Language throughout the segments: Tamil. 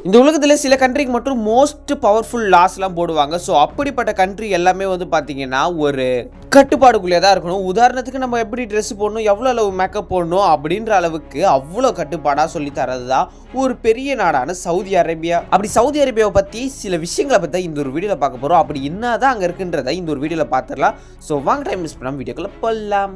இந்த உலகத்தில் சில கண்ட்ரிக்கு மட்டும் மோஸ்ட் பவர்ஃபுல் லாஸ்லாம் போடுவாங்க. ஸோ அப்படிப்பட்ட கண்ட்ரி எல்லாமே வந்து பார்த்தீங்கன்னா ஒரு கட்டுப்பாடுக்குள்ளே தான் இருக்கணும். உதாரணத்துக்கு நம்ம எப்படி ட்ரெஸ் போடணும், எவ்வளோ அளவு மேக்கப் போடணும் அப்படின்ற அளவுக்கு அவ்வளோ கட்டுப்பாடாக சொல்லி தரது தான் ஒரு பெரிய நாடான சவுதி அரேபியா. அப்படி சவுதி அரேபியாவை பற்றி சில விஷயங்களை பற்றி இந்த ஒரு வீடியோவில் பார்க்க போகிறோம். அப்படி என்ன தான் அங்கே இருக்குன்றதை இந்த ஒரு வீடியோவில் பார்த்துடலாம். ஸோ வாங்க டைம் மிஸ் பண்ணாமல் வீடியோக்குள்ளே போகலாம்.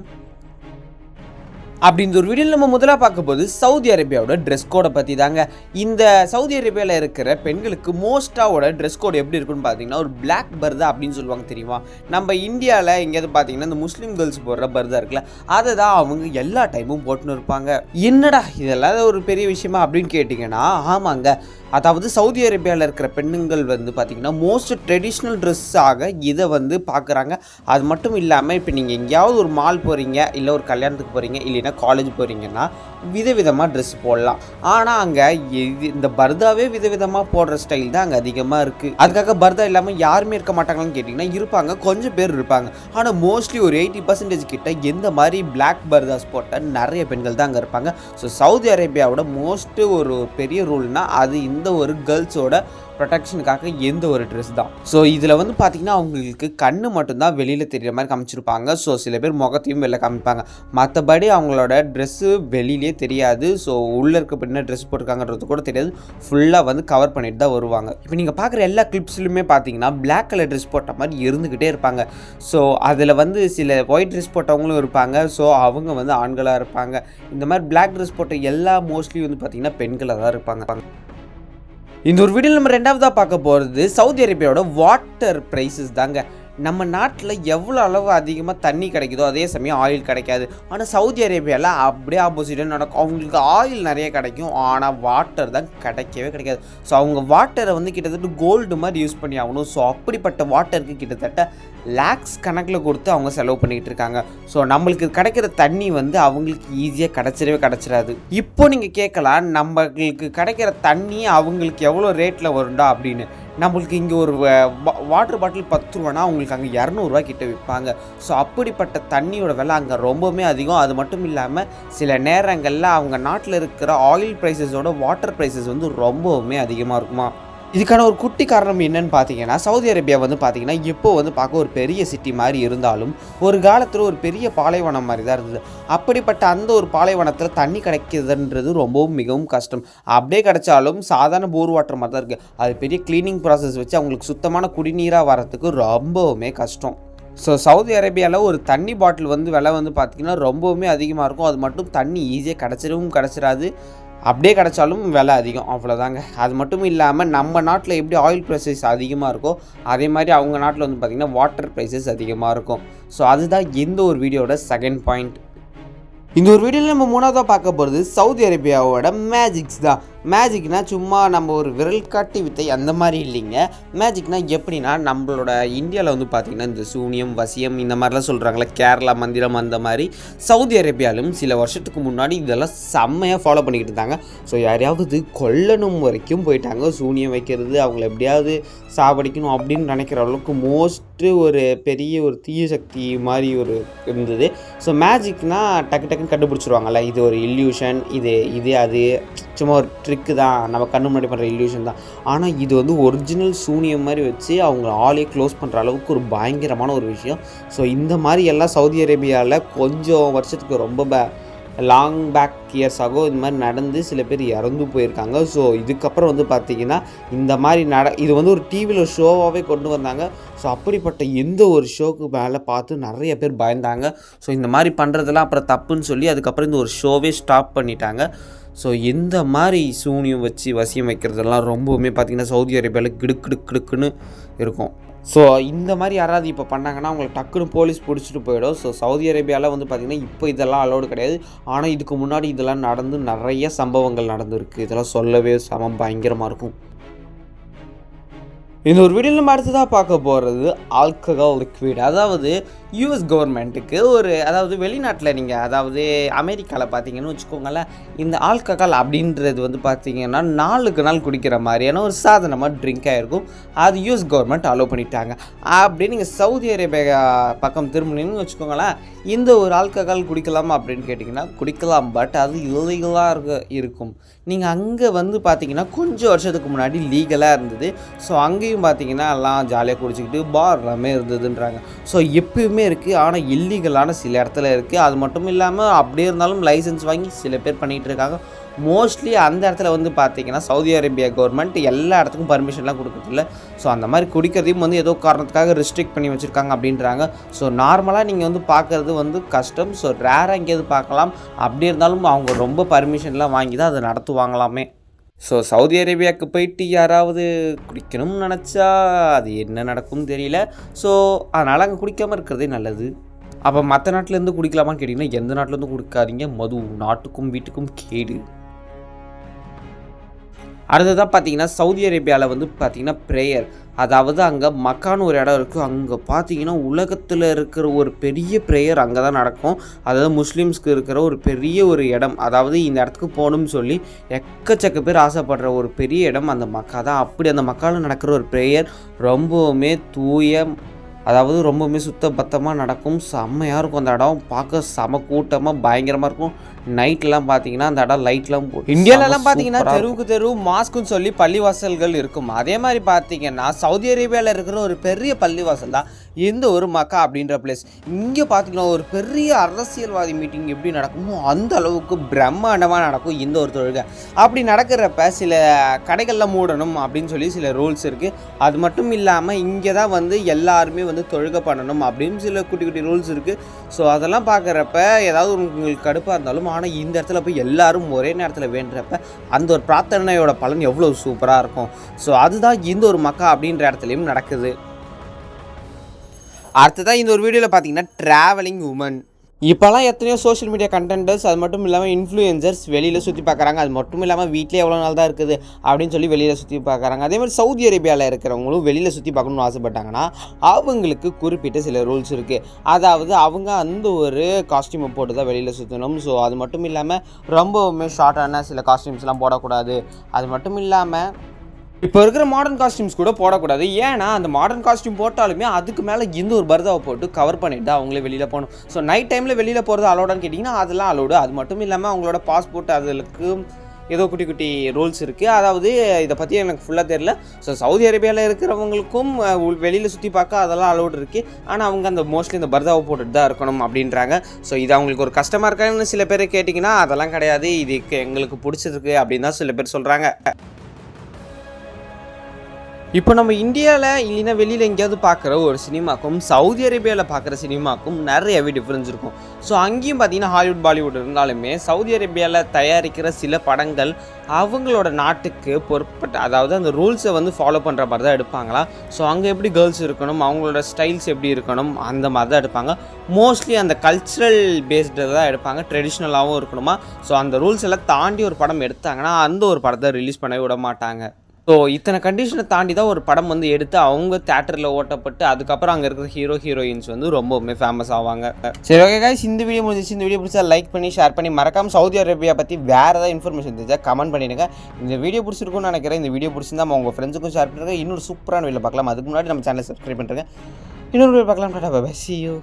அப்படி இந்த ஒரு வீடியோவில் நம்ம முதலாக பார்க்க போது சவுதி அரேபியாவோட ட்ரெஸ் கோடை பற்றி தாங்க. இந்த சவுதி அரேபியாவில் இருக்கிற பெண்களுக்கு மோஸ்ட்டாவோட ட்ரெஸ் கோடு எப்படி இருக்குன்னு பார்த்தீங்கன்னா ஒரு பிளாக் பர்தா அப்படின்னு சொல்லுவாங்க தெரியுமா. நம்ம இந்தியாவில் எங்கேயாவது பார்த்தீங்கன்னா இந்த முஸ்லீம் கேர்ள்ஸ் போடுற பர்தா இருக்குல்ல, அதை தான் அவங்க எல்லா டைமும் போட்டுன்னு இருப்பாங்க. என்னடா இதெல்லாம் ஒரு பெரிய விஷயமா அப்படின்னு கேட்டிங்கன்னா ஆமாங்க. அதாவது சவுதி அரேபியாவில் இருக்கிற பெண்ணுங்கள் வந்து பார்த்திங்கன்னா மோஸ்ட் ட்ரெடிஷ்னல் ட்ரெஸ்ஸாக இதை வந்து பார்க்குறாங்க. அது மட்டும் இல்லாமல் இப்போ நீங்கள் எங்கேயாவது ஒரு மால் போகிறீங்க, இல்லை ஒரு கல்யாணத்துக்கு போகிறீங்க, இல்லைன்னா காலேஜ் போகிறீங்கன்னா விதவிதமாக ட்ரெஸ் போடலாம். ஆனால் அங்கே இந்த பர்தாவே விதவிதமாக போடுற ஸ்டைல் தான் அங்கே அதிகமாக இருக்குது. அதுக்காக பர்தா இல்லாமல் யாருமே இருக்க மாட்டாங்களான்னு கேட்டிங்கன்னா இருப்பாங்க, கொஞ்சம் பேர் இருப்பாங்க. ஆனால் மோஸ்ட்லி ஒரு 80% கிட்ட எந்த மாதிரி பிளாக் பர்தாஸ் போட்ட நிறைய பெண்கள் தான் அங்கே இருப்பாங்க. ஸோ சவுதி அரேபியாவோட மோஸ்ட்டு ஒரு பெரிய ரூல்னால் அது இந்த ஒரு கேர்ள்ஸோட ப்ரொடெக்ஷனுக்காக எந்த ஒரு ட்ரெஸ் தான். ஸோ இதில் வந்து பார்த்திங்கன்னா அவங்களுக்கு கண்ணு மட்டும்தான் வெளியில் தெரிகிற மாதிரி காமிச்சிருப்பாங்க. ஸோ சில பேர் முகத்தையும் வெளில காமிப்பாங்க, மற்றபடி அவங்களோட ட்ரெஸ்ஸு வெளியிலே தெரியாது. ஸோ உள்ளே இருக்க பின்ன ட்ரெஸ் போட்டிருக்காங்கன்றது கூட தெரியாது, ஃபுல்லாக வந்து கவர் பண்ணிட்டு தான் வருவாங்க. இப்போ நீங்கள் பார்க்குற எல்லா கிளிப்ஸ்லையுமே பார்த்தீங்கன்னா பிளாக் கலர் ட்ரெஸ் போட்ட மாதிரி இருந்துக்கிட்டே இருப்பாங்க. ஸோ அதில் வந்து சில ஒயிட் ட்ரெஸ் போட்டவங்களும் இருப்பாங்க. ஸோ அவங்க வந்து ஆண்களாக இருப்பாங்க. இந்த மாதிரி பிளாக் ட்ரெஸ் போட்ட எல்லா மோஸ்ட்லி வந்து பார்த்திங்கன்னா பெண்களாக தான் இருப்பாங்க. இந்த ஒரு வீடியோவில் நம்ம ரெண்டாவதாக பார்க்க போகிறது சவுதி அரேபியாவோட வாட்டர் ப்ரைஸஸ் தாங்க. நம்ம நாட்டில் எவ்வளோ அளவு அதிகமாக தண்ணி கிடைக்குதோ அதே சமயம் ஆயில் கிடைக்காது. ஆனால் சவுதி அரேபியாவில் அப்படியே ஆப்போசிட்டாக நடக்கும். அவங்களுக்கு ஆயில் நிறைய கிடைக்கும், ஆனால் வாட்டர் தான் கிடைக்கவே கிடைக்காது. ஸோ அவங்க வாட்டரை வந்து கிட்டத்தட்ட கோல்டு மாதிரி யூஸ் பண்ணி ஆகணும். ஸோ அப்படிப்பட்ட வாட்டருக்கு கிட்டத்தட்ட லேக்ஸ் கணக்கில் கொடுத்து அவங்க செலவு பண்ணிக்கிட்டு இருக்காங்க. ஸோ நம்மளுக்கு கிடைக்கிற தண்ணி வந்து அவங்களுக்கு ஈஸியாக கிடச்சிடாது. இப்போ நீங்கள் கேட்கலாம், நம்மளுக்கு கிடைக்கிற தண்ணி அவங்களுக்கு எவ்வளோ ரேட்டில் வரும்டா அப்படின்னு. நம்மளுக்கு இங்கே ஒரு வாட்டர் பாட்டில் 10 ரூபானா அவங்களுக்கு அங்கே 200 ரூபா கிட்ட விற்பாங்க. ஸோ அப்படிப்பட்ட தண்ணியோட விலை அங்கே ரொம்பவுமே அதிகம். அது மட்டும் இல்லாமல் சில நேரங்களில் அவங்க நாட்டில் இருக்கிற ஆயில் ப்ரைஸஸோட வாட்டர் ப்ரைஸஸ் வந்து ரொம்பவுமே அதிகமாக இருக்குமா. இதுக்கான ஒரு குட்டி காரணம் என்னன்னு பார்த்தீங்கன்னா, சவுதி அரேபியா வந்து பார்த்தீங்கன்னா இப்போ வந்து பார்க்க ஒரு பெரிய சிட்டி மாதிரி இருந்தாலும் ஒரு காலத்தில் ஒரு பெரிய பாலைவனம் மாதிரி தான் இருந்தது. அப்படிப்பட்ட அந்த ஒரு பாலைவனத்தில் தண்ணி கிடைக்கிறதுன்றது ரொம்பவும் மிகவும் கஷ்டம். அப்படியே கிடைச்சாலும் சாதாரண போர் வாட்டர் மாதிரி தான் இருக்குது. அது பெரிய க்ளீனிங் ப்ராசஸ் வச்சு அவங்களுக்கு சுத்தமான குடிநீராக வரத்துக்கு ரொம்பவுமே கஷ்டம். ஸோ சவுதி அரேபியாவில் ஒரு தண்ணி பாட்டில் வந்து விலை வந்து பார்த்திங்கன்னா ரொம்பவுமே அதிகமாக இருக்கும். அது மட்டும் தண்ணி ஈஸியாக கிடச்சிடாது. அப்படியே கிடச்சாலும் விலை அதிகம், அவ்வளோதாங்க. அது மட்டும் இல்லாமல் நம்ம நாட்டில் எப்படி ஆயில் ப்ரைஸஸ் அதிகமாக இருக்கோ அதே மாதிரி அவங்க நாட்டில் வந்து பார்த்திங்கன்னா வாட்டர் ப்ரைஸஸ் அதிகமாக இருக்கும். ஸோ அதுதான் எந்த ஒரு வீடியோட செகண்ட் பாயிண்ட். இந்த ஒரு வீடியோவில் நம்ம மூணாவதாக பார்க்க போகிறது சவுதி அரேபியாவோட மேஜிக்ஸ் தான். மேஜிக்னால் சும்மா நம்ம ஒரு விரல் காட்டி வித்தை அந்த மாதிரி இல்லைங்க. மேஜிக்னால் எப்படின்னா நம்மளோட இந்தியாவில் வந்து பார்த்திங்கன்னா இந்த சூனியம், வசியம் இந்த மாதிரிலாம் சொல்கிறாங்களே, கேரளா மந்திரம் அந்த மாதிரி சவுதி அரேபியாவிலும் சில வருஷத்துக்கு முன்னாடி இதெல்லாம் செம்மையாக ஃபாலோ பண்ணிக்கிட்டு இருந்தாங்க. ஸோ யாரையாவது கொல்லணும் வரைக்கும் போயிட்டாங்க. சூனியம் வைக்கிறது, அவங்கள எப்படியாவது சாவடிக்கணும் அப்படின்னு நினைக்கிற அளவுக்கு மோஸ்ட்டு ஒரு பெரிய ஒரு தீய சக்தி மாதிரி ஒரு இருந்தது. ஸோ மேஜிக்னால் டக்கு டக்குன்னு கண்டுபிடிச்சிருவாங்கல்ல, இது ஒரு இல்யூஷன், இது அது சும்மா ஒரு ட்ரிக்கு தான், நம்ம கண்ணு முன்னாடி பண்ணுற இல்யூஷன் தான். ஆனால் இது வந்து ஒரிஜினல் சூனியம் மாதிரி வச்சு அவங்க ஆளே க்ளோஸ் பண்ணுற அளவுக்கு ஒரு பயங்கரமான ஒரு விஷயம். ஸோ இந்த மாதிரி எல்லாம் சவுதி அரேபியாவில் கொஞ்சம் வருஷத்துக்கு ரொம்ப லாங் பேக் இயர்ஸ் ஆகும் இந்த மாதிரி நடந்து சில பேர் இறந்து போயிருக்காங்க. ஸோ இதுக்கப்புறம் வந்து பார்த்திங்கன்னா இந்த மாதிரி இது வந்து ஒரு டிவியில் ஷோவாகவே கொண்டு வந்தாங்க. ஸோ அப்படிப்பட்ட எந்த ஒரு ஷோக்கு மேலே பார்த்து நிறைய பேர் பயந்தாங்க. ஸோ இந்த மாதிரி பண்ணுறதெல்லாம் அப்புறம் தப்புன்னு சொல்லி அதுக்கப்புறம் இந்த ஒரு ஷோவே ஸ்டாப் பண்ணிட்டாங்க. ஸோ எந்த மாதிரி சூனியம் வச்சு வசியம் வைக்கிறதெல்லாம் ரொம்பவுமே பார்த்திங்கன்னா சவுதி அரேபியாவில் கிடுக்குன்னு இருக்கும். ஸோ இந்த மாதிரி யாராவது இப்போ பண்ணாங்கன்னா அவங்களை டக்குன்னு போலீஸ் பிடிச்சிட்டு போயிடும். ஸோ சவுதி அரேபியாவில் வந்து பார்த்திங்கன்னா இப்போ இதெல்லாம் அலோடு கிடையாது. ஆனால் இதுக்கு முன்னாடி இதெல்லாம் நடந்து நிறைய சம்பவங்கள் நடந்துருக்கு. இதெல்லாம் சொல்லவே பயங்கரமாக இருக்கும். இந்த ஒரு வீடியோவில் நம்ம அடுத்ததாக பார்க்க போகிறது ஆல்கஹால் லிக்விட். அதாவது யூஎஸ் கவர்மெண்ட்டுக்கு ஒரு அதாவது வெளிநாட்டில் நீங்கள் அதாவது அமெரிக்காவில் பார்த்தீங்கன்னு வச்சுக்கோங்களேன், இந்த ஆல்கஹால் அப்படின்றது வந்து பார்த்தீங்கன்னா நாளுக்கு நாள் குடிக்கிற மாதிரியான ஒரு சாதனமாக ட்ரிங்க் ஆகிருக்கும். அது யூஎஸ் கவர்மெண்ட் அலோவ் பண்ணிட்டாங்க. அப்படியே நீங்கள் சவுதி அரேபியா பக்கம் திரும்பினீங்கன்னு வச்சுக்கோங்களேன், இந்த ஒரு ஆல்கஹால் குடிக்கலாமா அப்படின்னு கேட்டிங்கன்னா குடிக்கலாம். பட் அது இல்லீகலாக இருக்கும். நீங்கள் அங்கே வந்து பார்த்தீங்கன்னா கொஞ்சம் வருஷத்துக்கு முன்னாடி லீகலாக இருந்தது. ஸோ அங்கேயும் பார்த்தீங்கன்னா எல்லாம் ஜாலியாக குடிச்சிக்கிட்டு பார் எல்லாமே இருந்ததுன்றாங்க. ஸோ எப்பயுமே இருக்குது. ஆனால் இல்லீகலான சில இடத்துல இருக்குது. அது மட்டும் இல்லாமல் அப்படியே இருந்தாலும் லைசன்ஸ் வாங்கி சில பேர் பண்ணிகிட்டு இருக்காங்க. மோஸ்ட்லி அந்த இடத்துல வந்து பார்த்தீங்கன்னா சவுதி அரேபியா கவர்மெண்ட் எல்லா இடத்துக்கும் பர்மிஷன்லாம் கொடுக்குறதில்ல. ஸோ அந்த மாதிரி குடிக்கிறதையும் வந்து ஏதோ காரணத்துக்காக ரெஸ்ட்ரிக்ட் பண்ணி வச்சுருக்காங்க அப்படின்றாங்க. ஸோ நார்மலாக நீங்கள் வந்து பார்க்குறது வந்து கஷ்டம். ஸோ ரேராக எங்கேயாவது பார்க்கலாம். அப்படி இருந்தாலும் அவங்க ரொம்ப பர்மிஷன்லாம் வாங்கி தான் அதை நடத்துவாங்களாமே. ஸோ சவுதி அரேபியாவுக்கு போயிட்டு யாராவது குடிக்கணும்னு நினச்சா அது என்ன நடக்கும்னு தெரியல. ஸோ அதனால் அங்கே குடிக்காமல் இருக்கிறதே நல்லது. அப்போ மற்ற நாட்டிலேருந்து குடிக்கலாமான்னு கேட்டிங்கன்னா எந்த நாட்டிலேருந்து குடிக்காதீங்க. மது நாட்டுக்கும் வீட்டுக்கும் கேடு. அடுத்ததாக பார்த்தீங்கன்னா சவுதி அரேபியாவில் வந்து பார்த்திங்கன்னா ப்ரேயர், அதாவது அங்கே மக்கான்னு ஒரு இடம் இருக்குது. அங்கே பார்த்தீங்கன்னா உலகத்தில் இருக்கிற ஒரு பெரிய ப்ரேயர் அங்கே தான் நடக்கும். அதாவது முஸ்லீம்ஸ்க்கு இருக்கிற ஒரு பெரிய ஒரு இடம். அதாவது இந்த இடத்துக்கு போகணும்னு சொல்லி எக்கச்சக்க பேர் ஆசைப்படுற ஒரு பெரிய இடம் அந்த மக்கா தான். அப்படி அந்த மக்காவில் நடக்கிற ஒரு ப்ரேயர் ரொம்பவுமே தூய, அதாவது ரொம்பவுமே சுத்த பத்தமாக நடக்கும். செம்மையாக இருக்கும். அந்த இடம் பார்க்க செம கூட்டமாக பயங்கரமாக இருக்கும். நைட்லாம் பார்த்தீங்கன்னா அந்த இடம் லைட்லாம் போட்டு இந்தியாவிலலாம் பார்த்தீங்கன்னா தெருவுக்கு தெரு மாஸ்க்குன்னு சொல்லி பள்ளிவாசல்கள் இருக்கும். அதே மாதிரி பார்த்தீங்கன்னா சவுதி அரேபியாவில் இருக்கிற ஒரு பெரிய பள்ளிவாசல் தான் இந்த ஒரு மக்கா அப்படின்ற பிளேஸ். இங்கே பார்த்தீங்கன்னா ஒரு பெரிய அரசியல்வாதி மீட்டிங் எப்படி நடக்குமோ அந்த அளவுக்கு பிரம்மாண்டமாக நடக்கும் இந்த ஒரு தொழுகை. அப்படி நடக்கிறப்ப சில கடைகளில் மூடணும் அப்படின்னு சொல்லி சில ரூல்ஸ் இருக்குது. அது மட்டும் இல்லாமல் இங்கே தான் வந்து எல்லாருமே வந்து தொழுகை பண்ணணும் அப்படின்னு சில குட்டி குட்டி ரூல்ஸ் இருக்குது. ஸோ அதெல்லாம் பார்க்குறப்ப ஏதாவது உங்களுக்கு கடுப்பாக இருந்தாலும் ஆனால் இந்த இடத்துல போய் எல்லாரும் ஒரே நேரத்தில் வேண்டுறப்ப அந்த ஒரு பிரார்த்தனையோட பலன் எவ்வளோ சூப்பராக இருக்கும். ஸோ அதுதான் இந்த ஒரு மக்கா அப்படின்ற இடத்துலையும் நடக்குது. அடுத்ததான் இந்த ஒரு வீடியோவில் பார்த்தீங்கன்னா ட்ராவலிங் உமன். இப்போலாம் எத்தனையோ சோஷியல் மீடியா கண்டென்டர்ஸ், அது மட்டும் இல்லாமல் இன்ஃப்ளூயன்சர்ஸ் வெளியில் சுற்றி பார்க்குறாங்க. அது மட்டும் இல்லாமல் வீட்டிலே எவ்வளோ நாள் தான் இருக்குது அப்படின்னு சொல்லி வெளியில் சுற்றி பார்க்குறாங்க. அதே மாதிரி சவுதி அரேபியாவில் இருக்கிறவங்களும் வெளியில் சுற்றி பார்க்கணுன்னு ஆசைப்பட்டாங்கன்னா அவங்களுக்கு குறிப்பிட்ட சில ரூல்ஸ் இருக்குது. அதாவது அவங்க அந்த ஒரு காஸ்டியூமை போட்டு தான் வெளியில் சுற்றணும். ஸோ அது மட்டும் இல்லாமல் ரொம்பவுமே ஷார்ட்டான சில காஸ்டியூம்ஸ்லாம் போடக்கூடாது. அது மட்டும் இல்லாமல் இப்போ இருக்கிற மாடர்ன் காஸ்டியூம்ஸ் கூட போடக்கூடாது. ஏன்னா அந்த மாடர்ன் காஸ்டியூம் போட்டாலுமே அதுக்கு மேலே இந்த ஒரு பர்தாவை போட்டு கவர் பண்ணிட்டு தான் அவங்களே வெளியில் போகணும். ஸோ நைட் டைமில் வெளியில் போகிறது அலோடான்னு கேட்டிங்கன்னா அதெல்லாம் அலோடு. அது மட்டும் இல்லாமல் அவங்களோட பாஸ்போர்ட் அதுக்கு ஏதோ குட்டி குட்டி ரூல்ஸ் இருக்குது. அதாவது இதை பற்றி எனக்கு ஃபுல்லாக தெரியல. ஸோ சவுதி அரேபியாவில் இருக்கிறவங்களுக்கும் வெளியில் சுற்றி பார்க்க அதெல்லாம் அலோடு இருக்குது. ஆனால் அவங்க அந்த மோஸ்ட்லி இந்த பர்தாவை போட்டுட்டு தான் இருக்கணும் அப்படின்றாங்க. ஸோ இது அவங்களுக்கு ஒரு கஷ்டமாக இருக்கான்னு சில பேர் கேட்டிங்கன்னா அதெல்லாம் கிடையாது, இதுக்கு எங்களுக்கு பிடிச்சிருக்கு அப்படின்னு தான் சில பேர் சொல்கிறாங்க. இப்போ நம்ம இந்தியாவில் இல்லைன்னா வெளியில் எங்கேயாவது பார்க்குற ஒரு சினிமாக்கும் சவுதி அரேபியாவில் பார்க்குற சினிமாக்கும் நிறையவே டிஃப்ரென்ஸ் இருக்கும். ஸோ அங்கேயும் பார்த்தீங்கன்னா ஹாலிவுட் பாலிவுட் இருந்தாலுமே சவுதி அரேபியாவில் தயாரிக்கிற சில படங்கள் அவங்களோட நாட்டுக்கு பொறுப்பட்ட, அதாவது அந்த ரூல்ஸை வந்து ஃபாலோ பண்ணுற மாதிரி தான் எடுப்பாங்களா. ஸோ அங்கே எப்படி கேர்ள்ஸ் இருக்கணும், அவங்களோட ஸ்டைல்ஸ் எப்படி இருக்கணும், அந்த மாதிரி தான் எடுப்பாங்க. மோஸ்ட்லி அந்த கல்ச்சுரல் பேஸ்டு தான் எடுப்பாங்க, ட்ரெடிஷ்னலாகவும் இருக்கணுமா. ஸோ அந்த ரூல்ஸ் எல்லாம் தாண்டி ஒரு படம் எடுத்தாங்கன்னா அந்த ஒரு படத்தை ரிலீஸ் பண்ண விட மாட்டாங்க. ஸோ இத்தனை கண்டிஷனை தாண்டி தான் ஒரு படம் வந்து எடுத்து அவங்க தேட்டரில் ஓட்டப்பட்டு அதுக்கப்புறம் அங்கே இருக்கிற ஹீரோயின்ஸ் வந்து ரொம்பவுமே ஃபேமஸ் ஆவாங்க. சரி, ஓகே கைஸ், இந்த வீடியோ முடிஞ்சிச்சு. இந்த வீடியோ பிடிச்சா லைக் பண்ணி ஷேர் பண்ணி மறக்காம சவுதி அரேபியா பற்றி வேறு ஏதாவது இன்ஃபர்மேஷன் தெரிஞ்சால் கமெண்ட் பண்ணிடுங்க. இந்த வீடியோ பிடிச்சிருக்குன்னு நினைக்கிறேன். இந்த வீடியோ பிடிச்சிருந்தா உங்கள் ஃப்ரெண்ட்ஸுக்கும் ஷேர் பண்ணுறேன். இன்னொரு சூப்பரான வீடியோ பார்க்கலாம். அதுக்கு முன்னாடி நம்ம சேனலை சப்ஸ்கிரைப் பண்ணுறேன். இன்னொரு வீடியோ பார்க்கலாம். டாடா, பை பை, see you.